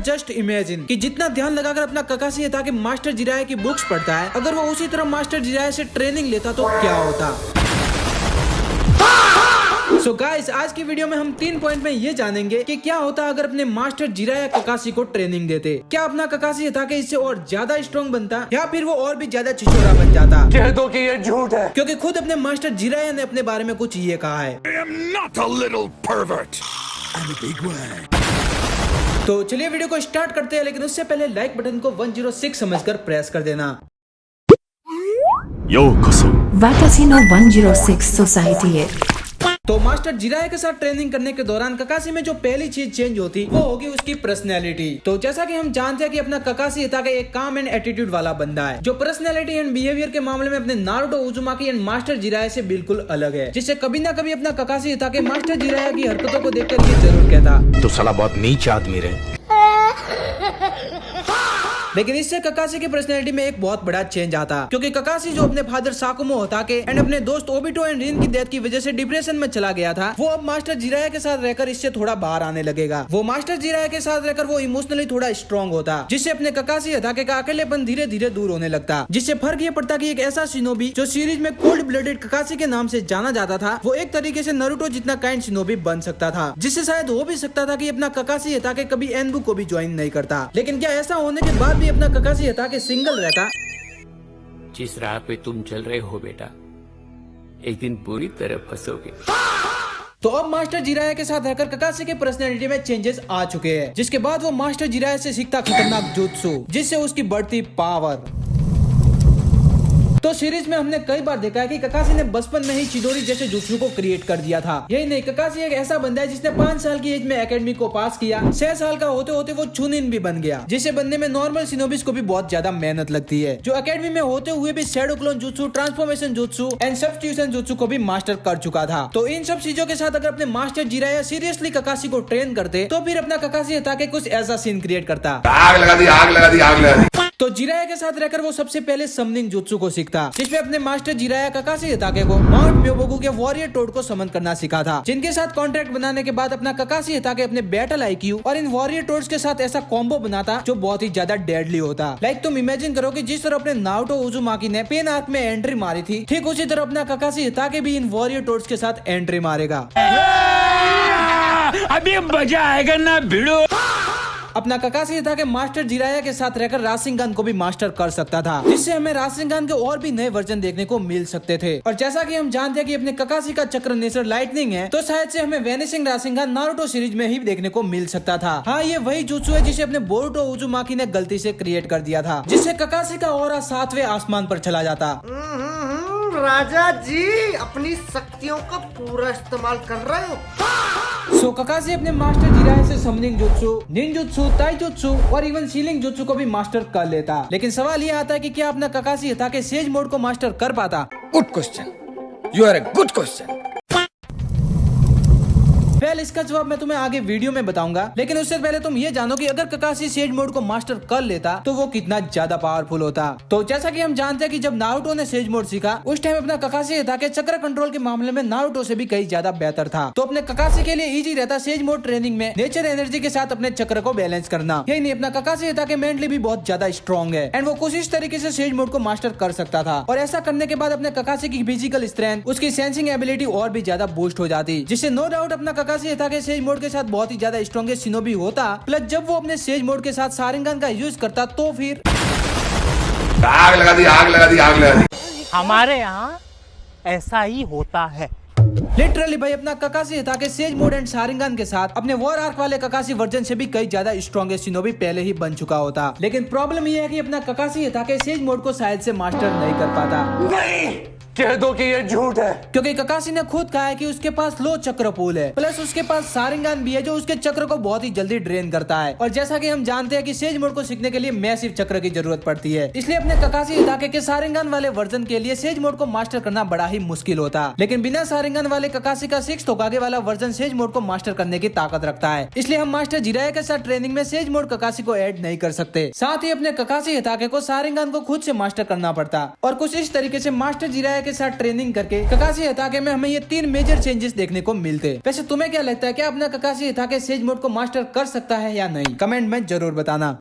Just imagine कि जितना ध्यान लगाकर अपना ककाशी हिताके मास्टर जिराया की बुक्स पढ़ता है, अगर वो उसी तरह मास्टर जिराया से ट्रेनिंग लेता तो क्या होता। सो गाइस, आज की वीडियो में हम 3 पॉइंट में ये जानेंगे कि क्या होता अगर अपने मास्टर जिराया ककाशी को ट्रेनिंग देते। क्या अपना ककाशी हिताके इससे और ज्यादा स्ट्रॉन्ग बनता या फिर वो और भी ज्यादा छिछोरा बन जाता। कह दो कि ये झूठ है, क्योंकि खुद अपने मास्टर जिराया ने अपने बारे में कुछ ये कहा है। I am not a little pervert. I'm a big one. तो चलिए वीडियो को स्टार्ट करते हैं, लेकिन उससे पहले लाइक बटन को 106 समझकर प्रेस कर देना। वातासी नो 106 सोसाइटी है। तो मास्टर जिराया के साथ ट्रेनिंग करने के दौरान ककाशी में जो पहली चीज चेंज होती वो होगी उसकी पर्सनैलिटी। तो जैसा कि हम जानते हैं कि अपना ककाशी हिताके एक काम एंड एटीट्यूड वाला बंदा है, जो पर्सनैलिटी एंड बिहेवियर के मामले में अपने नारुतो उजुमाकी एंड मास्टर जिराया से बिल्कुल अलग है, जिससे कभी ना कभी अपना ककाशी हिताके मास्टर जिराया की हरकतों को देखकर ये जरूर कहता तो साला बहुत नीच आदमी रहे। लेकिन इससे ककाशी की पर्सनैलिटी में एक बहुत बड़ा चेंज आता, क्योंकि ककाशी जो अपने फादर साकुमो होताके एंड अपने दोस्त ओबिटो एंड रिन की डेथ की वजह से डिप्रेशन में चला गया था, वो अब मास्टर जिराया के साथ रहकर इससे थोड़ा बाहर आने लगेगा। वो मास्टर जिराया के साथ रहकर वो इमोशनली थोड़ा स्ट्रॉन्ग होता, जिससे अपने ककाशी हिताके का अकेलेपन धीरे धीरे दूर होने लगता। जिससे फर्क ये पड़ता कि एक ऐसा शिनोबी जो सीरीज में कोल्ड ब्लडेड ककाशी के नाम से जाना जाता था, वो एक तरीके से नारुतो जितना काइंड शिनोबी बन सकता था, जिससे शायद हो भी सकता था कि अपना ककाशी हिताके कभी एनबू को भी ज्वाइन नहीं करता। लेकिन क्या ऐसा होने के बाद भी अपना ककाशी हिताके सिंगल रहता? जिस राह पे तुम चल रहे हो बेटा, एक दिन पूरी तरह फंसोगे। तो अब मास्टर जिराया के साथ रहकर ककाशी के पर्सनैलिटी में चेंजेस आ चुके हैं, जिसके बाद वो मास्टर जिराया से सीखता खतरनाक जुत्सु, जिससे उसकी बढ़ती पावर। तो सीरीज में हमने कई बार देखा है कि ककाशी ने बचपन में ही चिदोरी जैसे जुत्सु को क्रिएट कर दिया था। यही नहीं, ककाशी एक ऐसा बंदा है जिसने 5 साल की एज में एकेडमी को पास किया, 6 साल का होते होते वो चुनिन भी बन गया, जिसे बनने में नॉर्मल शिनोबिस को भी बहुत ज्यादा मेहनत लगती है। जो एकेडमी में होते हुए भी shadow clone jutsu, transformation jutsu and substitution jutsu को भी मास्टर कर चुका था। तो इन सब चीजों के साथ अगर अपने मास्टर जिराया सीरियसली ककाशी को ट्रेन करते, तो फिर अपना ककाशी हिताके कुछ ऐसा सीन क्रिएट करता। आग लगा दी, आग लगा दी, आग लगा दी। तो जिराया के साथ रहकर वो सबसे पहले समनिंग जुत्सु को सीखता, जिसमें अपने मास्टर जिराया ककाशी हिताके को माउंट म्योबोगु के वॉरियर टोड को समन करना सीखा था, जिनके साथ कॉन्ट्रैक्ट बनाने के बाद अपना ककाशी हिताके अपने बैटल आईक्यू और इन वॉरियर टोड्स के साथ ऐसा कॉम्बो बनाता जो बहुत ही ज्यादा डेडली होता। लाइक तुम इमेजिन करो कि जिस तरह अपने नारुतो उजुमाकी ने पेन आर्क में एंट्री मारी थी, ठीक उसी तरह अपना ककाशी हिताके भी इन वॉरियर टोड्स के साथ एंट्री मारेगा। अभी मजा आएगा ना भिड़ो। अपना ककाशी हिताके मास्टर जिराया के साथ रहकर राशिंगन को भी मास्टर कर सकता था, जिससे हमें राशिंगन के और भी नए वर्जन देखने को मिल सकते थे। और जैसा कि हम जानते हैं कि अपने ककाशी का चक्र नेचर लाइटनिंग है, तो शायद से हमें वेनिशिंग राशिंगन नारुतो सीरीज में ही देखने को मिल सकता था। हाँ, ये वही जुत्सु है जिसे अपने बोरुतो उजुमाकी ने गलती से क्रिएट कर दिया था, जिससे ककाशी का ऑरा 7वें आसमान पर चला जाता। राजा जी अपनी शक्तियों का पूरा इस्तेमाल कर रहे हो। सो ककाशी अपने मास्टर जिराया से समनिंग जुत्सु, निंजुत्सु, ताइजुत्सु और इवन सीलिंग जुत्सु को भी मास्टर कर लेता। लेकिन सवाल ये आता है कि क्या अपना ककाशी हिताके सेज मोड को मास्टर कर पाता? Good question. You are a good question. Well, इसका जवाब मैं तुम्हें आगे वीडियो में बताऊंगा, लेकिन उससे पहले तुम ये जानो कि अगर ककाशी सेज मोड को मास्टर कर लेता तो वो कितना ज्यादा पावरफुल होता। तो जैसा कि हम जानते हैं कि जब नारुतो ने सेज मोड सीखा, उस टाइम अपना ककाशी हिताके चक्र कंट्रोल के मामले में नारुतो से भी कई ज्यादा बेहतर था। तो अपने ककाशी के लिए इजी रहता सेज मोड ट्रेनिंग में नेचर एनर्जी के साथ अपने चक्र को बैलेंस करना। यही नहीं, अपना ककाशी हिताके मेंटली भी बहुत ज्यादा स्ट्रॉन्ग है एंड वो कुछ इस तरीके से सेज मोड को मास्टर कर सकता था। और ऐसा करने के बाद अपने ककाशी की फिजिकल स्ट्रेंथ, उसकी सेंसिंग एबिलिटी और भी ज्यादा बूस्ट हो जाती, जिससे नो डाउट अपना ककाशी हिताके सेज मोड के साथ बहुत ही ज्यादा स्ट्रॉन्गेस्ट शिनोबी होता। प्लस जब वो अपने सेज मोड के साथ शारिंगन का यूज करता तो फिर आग लगा दी, आग लगा दी, आग लगा दी। हमारे यहाँ ऐसा ही होता है। लिटरली भाई, अपना ककाशी हिताके सेज मोड एंड शारिंगन के साथ अपने वॉर आर्क वाले ककाशी वर्जन से भी कई ज्यादा स्ट्रॉन्गेस्ट शिनोबी पहले ही बन चुका होता। लेकिन प्रॉब्लम ये है कि अपना ककाशी हिताके सेज मोड को शायद से मास्टर नहीं कर पाता। नहीं, कह दो कि ये झूठ है, क्योंकि ककाशी ने खुद कहा है कि उसके पास लो चक्र पूल है, प्लस उसके पास शारिंगन भी है जो उसके चक्र को बहुत ही जल्दी ड्रेन करता है। और जैसा कि हम जानते हैं कि सेज मोड को सीखने के लिए मैसिव चक्र की जरूरत पड़ती है, इसलिए अपने ककाशी हिताके के शारिंगन वाले वर्जन के लिए सेज मोड को मास्टर करना बड़ा ही मुश्किल होता। लेकिन बिना शारिंगन वाले ककाशी का 6th होकागे वाला वर्जन सेज मोड को मास्टर करने की ताकत रखता है, इसलिए हम मास्टर जिराया के साथ ट्रेनिंग में सेज मोड ककाशी को ऐड नहीं कर सकते। साथ ही अपने ककाशी हिताके को शारिंगन को खुद से मास्टर करना पड़ता और कुछ इस तरीके से मास्टर जिराया के साथ ट्रेनिंग करके ककाशी हिताके में हमें ये 3 मेजर चेंजेस देखने को मिलते। वैसे तुम्हें क्या लगता है, क्या अपना ककाशी हिताके सेज मोड को मास्टर कर सकता है या नहीं? कमेंट में जरूर बताना।